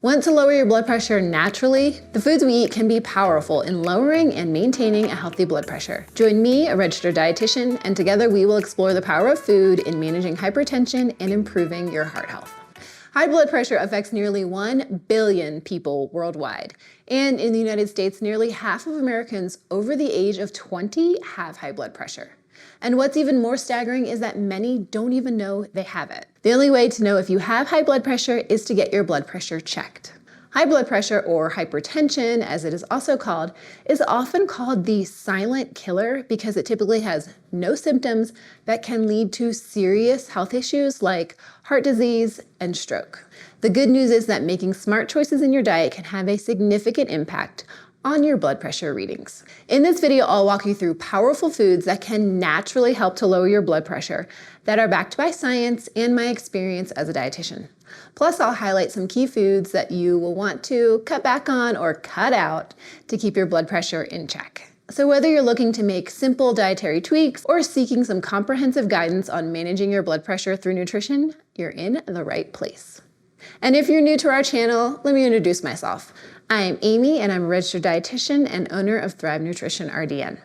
Want to lower your blood pressure naturally? The foods we eat can be powerful in lowering and maintaining a healthy blood pressure. Join me, a registered dietitian, and together we will explore the power of food in managing hypertension and improving your heart health. High blood pressure affects nearly 1 billion people worldwide. And in the United States, nearly half of Americans over the age of 20 have high blood pressure. And what's even more staggering is that many don't even know they have it. The only way to know if you have high blood pressure is to get your blood pressure checked. High blood pressure, or hypertension as it is also called, is often called the silent killer because it typically has no symptoms that can lead to serious health issues like heart disease and stroke. The good news is that making smart choices in your diet can have a significant impact on your blood pressure readings. In this video, I'll walk you through powerful foods that can naturally help to lower your blood pressure that are backed by science and my experience as a dietitian. Plus, I'll highlight some key foods that you will want to cut back on or cut out to keep your blood pressure in check. So whether you're looking to make simple dietary tweaks or seeking some comprehensive guidance on managing your blood pressure through nutrition, you're in the right place. And if you're new to our channel, let me introduce myself. I am Amy, and I'm a registered dietitian and owner of Thrive Nutrition RDN.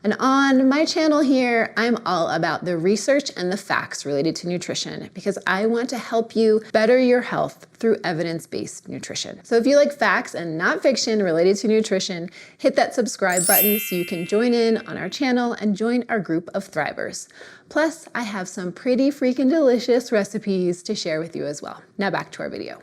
And on my channel here, I'm all about the research and the facts related to nutrition because I want to help you better your health through evidence-based nutrition. So if you like facts and not fiction related to nutrition, hit that subscribe button so you can join in on our channel and join our group of Thrivers. Plus, I have some pretty freaking delicious recipes to share with you as well. Now back to our video.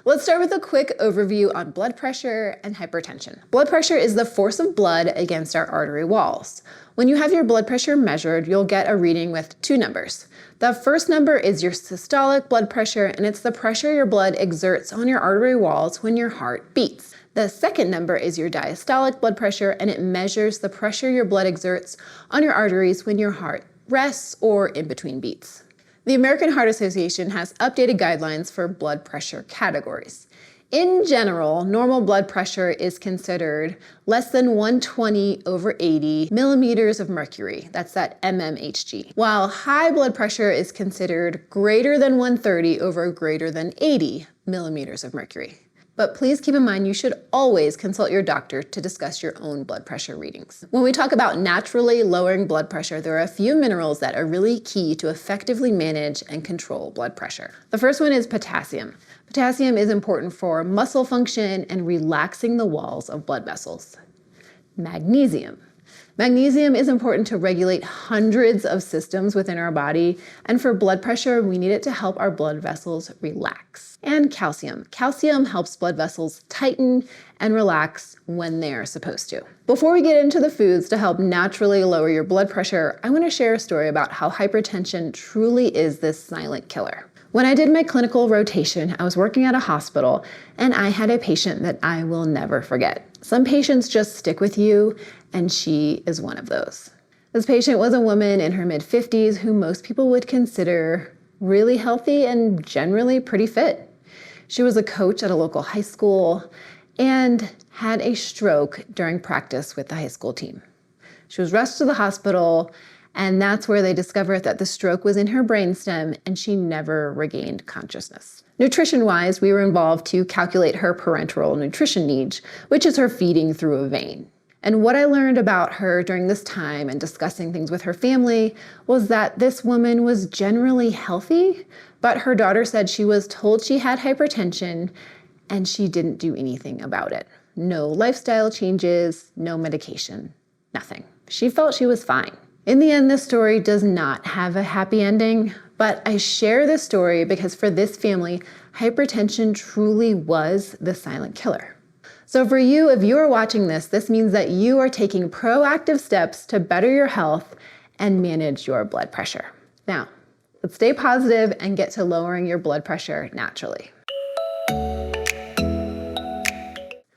Let's start with a quick overview on blood pressure and hypertension. Blood pressure is the force of blood against our artery walls. When you have your blood pressure measured, you'll get a reading with two numbers. The first number is your systolic blood pressure, and it's the pressure your blood exerts on your artery walls when your heart beats. The second number is your diastolic blood pressure, and it measures the pressure your blood exerts on your arteries when your heart rests or in between beats. The American Heart Association has updated guidelines for blood pressure categories. In general, normal blood pressure is considered less than 120/80 millimeters of mercury. That's that mmHg. While high blood pressure is considered greater than 130/80 millimeters of mercury. But please keep in mind you should always consult your doctor to discuss your own blood pressure readings. When we talk about naturally lowering blood pressure, there are a few minerals that are really key to effectively manage and control blood pressure. The first one is potassium. Potassium is important for muscle function and relaxing the walls of blood vessels. Magnesium. Magnesium is important to regulate hundreds of systems within our body, and for blood pressure, we need it to help our blood vessels relax. And calcium. Calcium helps blood vessels tighten and relax when they are supposed to. Before we get into the foods to help naturally lower your blood pressure, I want to share a story about how hypertension truly is this silent killer. When I did my clinical rotation, I was working at a hospital, and I had a patient that I will never forget. Some patients just stick with you, and she is one of those. This patient was a woman in her mid-50s who most people would consider really healthy and generally pretty fit. She was a coach at a local high school and had a stroke during practice with the high school team. She was rushed to the hospital, and that's where they discovered that the stroke was in her brainstem and she never regained consciousness. Nutrition-wise, we were involved to calculate her parenteral nutrition needs, which is her feeding through a vein. And what I learned about her during this time and discussing things with her family was that this woman was generally healthy, but her daughter said she was told she had hypertension and she didn't do anything about it. No lifestyle changes, no medication, nothing. She felt she was fine. In the end, this story does not have a happy ending, but I share this story because for this family, hypertension truly was the silent killer. So for you, if you are watching this, this means that you are taking proactive steps to better your health and manage your blood pressure. Now, let's stay positive and get to lowering your blood pressure naturally.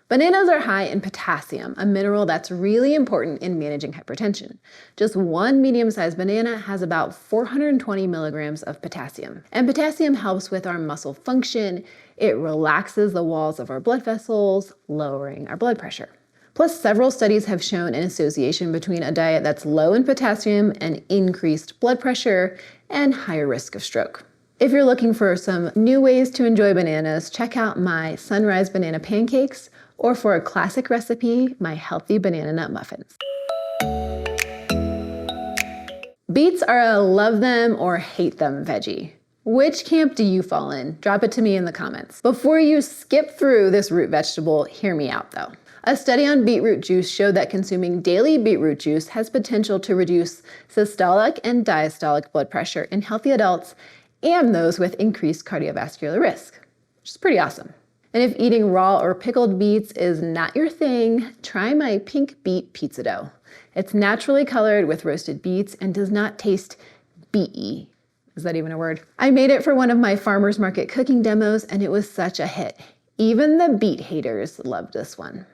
Bananas are high in potassium, a mineral that's really important in managing hypertension. Just one medium-sized banana has about 420 milligrams of potassium. And potassium helps with our muscle function. It relaxes the walls of our blood vessels, lowering our blood pressure. Plus, several studies have shown an association between a diet that's low in potassium and increased blood pressure and higher risk of stroke. If you're looking for some new ways to enjoy bananas, check out my sunrise banana pancakes, or for a classic recipe, my healthy banana nut muffins. Beets are a love them or hate them veggie. Which camp do you fall in? Drop it to me in the comments. Before you skip through this root vegetable, hear me out though. A study on beetroot juice showed that consuming daily beetroot juice has potential to reduce systolic and diastolic blood pressure in healthy adults and those with increased cardiovascular risk, which is pretty awesome. And if eating raw or pickled beets is not your thing, try my pink beet pizza dough. It's naturally colored with roasted beets and does not taste beety. Is that even a word? I made it for one of my farmer's market cooking demos and it was such a hit. Even the beet haters loved this one.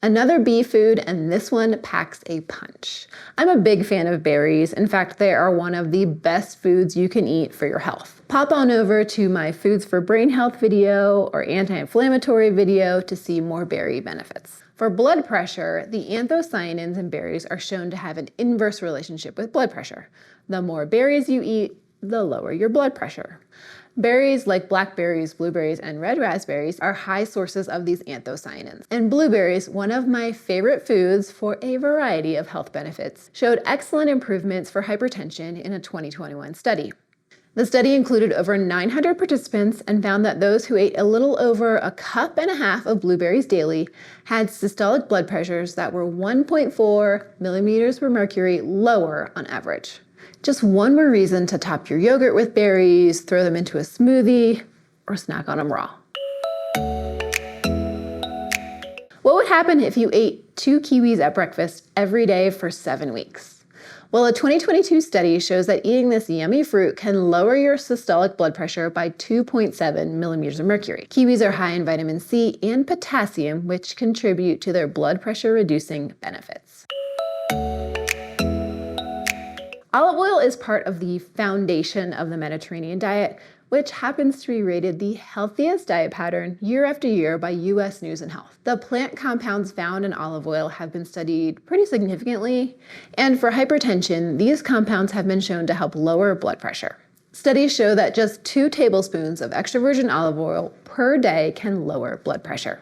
Another bee food, and this one packs a punch. I'm a big fan of berries. In fact, they are one of the best foods you can eat for your health. Pop on over to my Foods for Brain Health video or anti-inflammatory video to see more berry benefits. For blood pressure, the anthocyanins in berries are shown to have an inverse relationship with blood pressure. The more berries you eat, the lower your blood pressure. Berries like blackberries, blueberries, and red raspberries are high sources of these anthocyanins. And blueberries, one of my favorite foods for a variety of health benefits, showed excellent improvements for hypertension in a 2021 study. The study included over 900 participants and found that those who ate a little over a cup and a half of blueberries daily had systolic blood pressures that were 1.4 millimeters per mercury lower on average. Just one more reason to top your yogurt with berries, throw them into a smoothie, or snack on them raw. What would happen if you ate 2 kiwis at breakfast every day for 7 weeks? Well, a 2022 study shows that eating this yummy fruit can lower your systolic blood pressure by 2.7 millimeters of mercury. Kiwis are high in vitamin C and potassium, which contribute to their blood pressure reducing benefits. Olive oil is part of the foundation of the Mediterranean diet, which happens to be rated the healthiest diet pattern year after year by US News and Health. The plant compounds found in olive oil have been studied pretty significantly, and for hypertension, these compounds have been shown to help lower blood pressure. Studies show that just 2 tablespoons of extra virgin olive oil per day can lower blood pressure.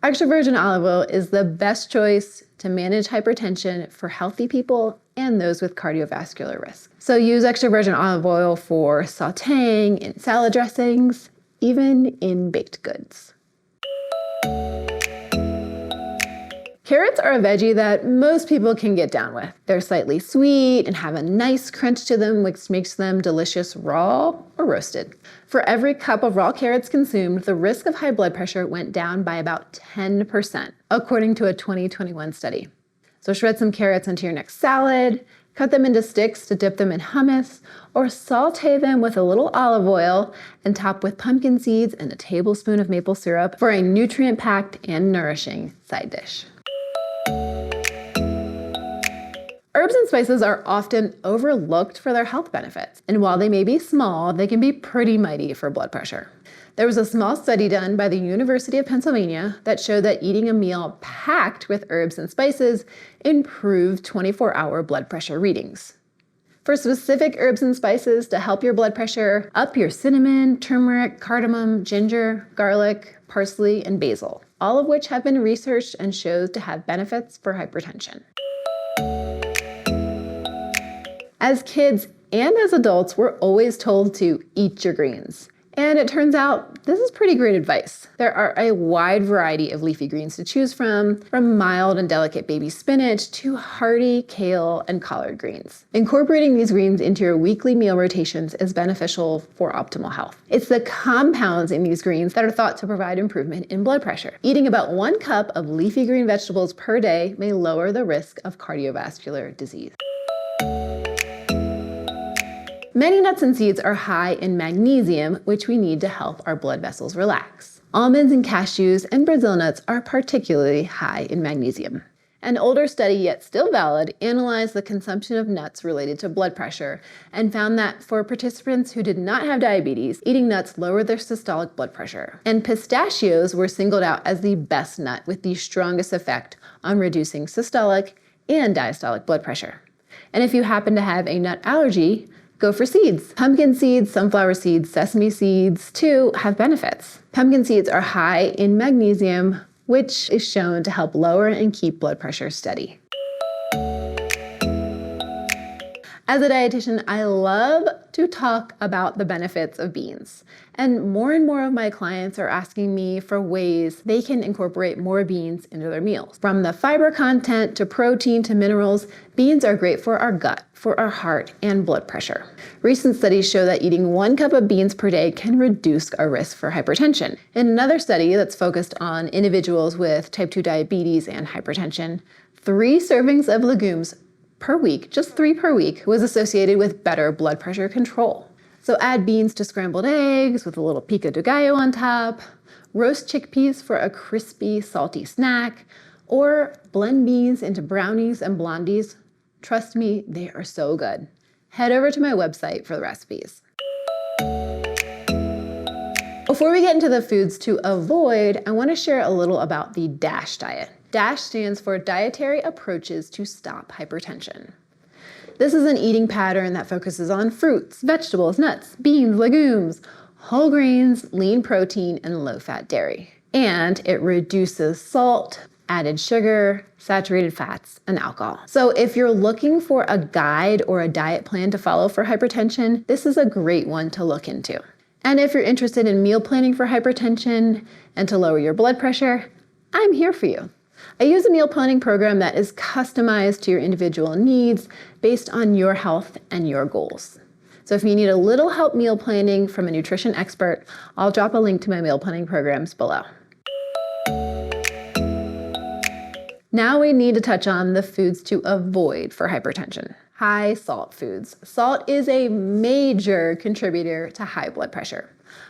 Extra virgin olive oil is the best choice to manage hypertension for healthy people and those with cardiovascular risk. So use extra virgin olive oil for sautéing, in salad dressings, even in baked goods. Carrots are a veggie that most people can get down with. They're slightly sweet and have a nice crunch to them, which makes them delicious raw or roasted. For every cup of raw carrots consumed, the risk of high blood pressure went down by about 10%, according to a 2021 study. So shred some carrots into your next salad, cut them into sticks to dip them in hummus, or saute them with a little olive oil and top with pumpkin seeds and a tablespoon of maple syrup for a nutrient-packed and nourishing side dish. Herbs and spices are often overlooked for their health benefits, and while they may be small, they can be pretty mighty for blood pressure. There was a small study done by the University of Pennsylvania that showed that eating a meal packed with herbs and spices improved 24-hour blood pressure readings. For specific herbs and spices to help your blood pressure, up your cinnamon, turmeric, cardamom, ginger, garlic, parsley, and basil, all of which have been researched and shows to have benefits for hypertension. As kids and as adults, we're always told to eat your greens. And it turns out this is pretty great advice. There are a wide variety of leafy greens to choose from mild and delicate baby spinach to hearty kale and collard greens. Incorporating these greens into your weekly meal rotations is beneficial for optimal health. It's the compounds in these greens that are thought to provide improvement in blood pressure. Eating about 1 cup of leafy green vegetables per day may lower the risk of cardiovascular disease. Many nuts and seeds are high in magnesium, which we need to help our blood vessels relax. Almonds and cashews and Brazil nuts are particularly high in magnesium. An older study, yet still valid, analyzed the consumption of nuts related to blood pressure and found that for participants who did not have diabetes, eating nuts lowered their systolic blood pressure. And pistachios were singled out as the best nut with the strongest effect on reducing systolic and diastolic blood pressure. And if you happen to have a nut allergy, go for seeds. Pumpkin seeds, sunflower seeds, sesame seeds, too, have benefits. Pumpkin seeds are high in magnesium, which is shown to help lower and keep blood pressure steady. As a dietitian, I love to talk about the benefits of beans. And more of my clients are asking me for ways they can incorporate more beans into their meals. From the fiber content to protein to minerals, beans are great for our gut, for our heart, and blood pressure. Recent studies show that eating 1 cup of beans per day can reduce our risk for hypertension. In another study that's focused on individuals with type 2 diabetes and hypertension, 3 servings of legumes per week, just 3 per week, was associated with better blood pressure control. So add beans to scrambled eggs with a little pico de gallo on top, roast chickpeas for a crispy, salty snack, or blend beans into brownies and blondies. Trust me, they are so good. Head over to my website for the recipes. Before we get into the foods to avoid, I want to share a little about the DASH diet. DASH stands for Dietary Approaches to Stop Hypertension. This is an eating pattern that focuses on fruits, vegetables, nuts, beans, legumes, whole grains, lean protein, and low-fat dairy. And it reduces salt, added sugar, saturated fats, and alcohol. So if you're looking for a guide or a diet plan to follow for hypertension, this is a great one to look into. And if you're interested in meal planning for hypertension and to lower your blood pressure, I'm here for you. I use a meal planning program that is customized to your individual needs based on your health and your goals. So if you need a little help meal planning from a nutrition expert, I'll drop a link to my meal planning programs below. Now we need to touch on the foods to avoid for hypertension. High salt foods. Salt is a major contributor to high blood pressure.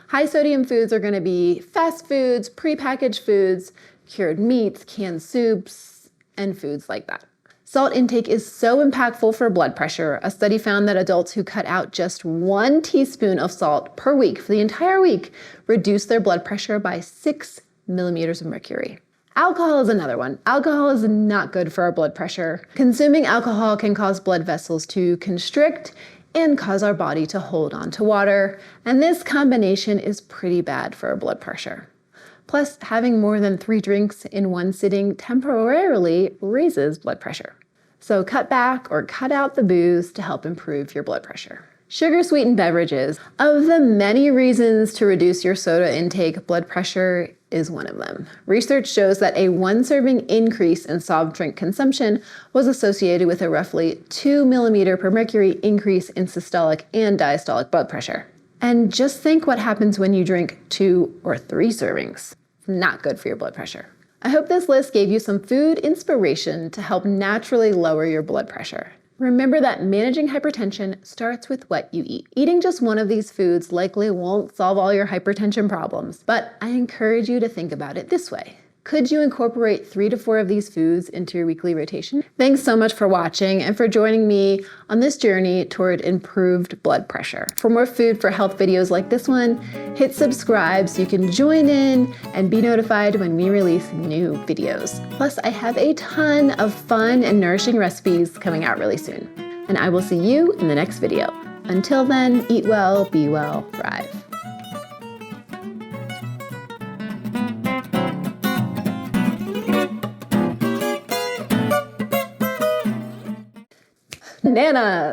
High sodium foods are going to be fast foods, prepackaged foods, cured meats, canned soups, and foods like that. Salt intake is so impactful for blood pressure. A study found that adults who cut out just 1 teaspoon of salt per week for the entire week reduced their blood pressure by 6 millimeters of mercury. Alcohol is another one. Alcohol is not good for our blood pressure. Consuming alcohol can cause blood vessels to constrict and cause our body to hold on to water. And this combination is pretty bad for our blood pressure. Plus, having more than 3 drinks in one sitting temporarily raises blood pressure. So cut back or cut out the booze to help improve your blood pressure. Sugar-sweetened beverages. Of the many reasons to reduce your soda intake, blood pressure is one of them. Research shows that a 1 serving increase in soft drink consumption was associated with a roughly 2 millimeter per mercury increase in systolic and diastolic blood pressure. And just think what happens when you drink 2 or 3 servings. Not good for your blood pressure. I hope this list gave you some food inspiration to help naturally lower your blood pressure. Remember that managing hypertension starts with what you eat. Eating just one of these foods likely won't solve all your hypertension problems, but I encourage you to think about it this way. Could you incorporate 3 to 4 of these foods into your weekly rotation? Thanks so much for watching and for joining me on this journey toward improved blood pressure. For more food for health videos like this one, hit subscribe so you can join in and be notified when we release new videos. Plus, I have a ton of fun and nourishing recipes coming out really soon. And I will see you in the next video. Until then, eat well, be well, thrive. Bananas.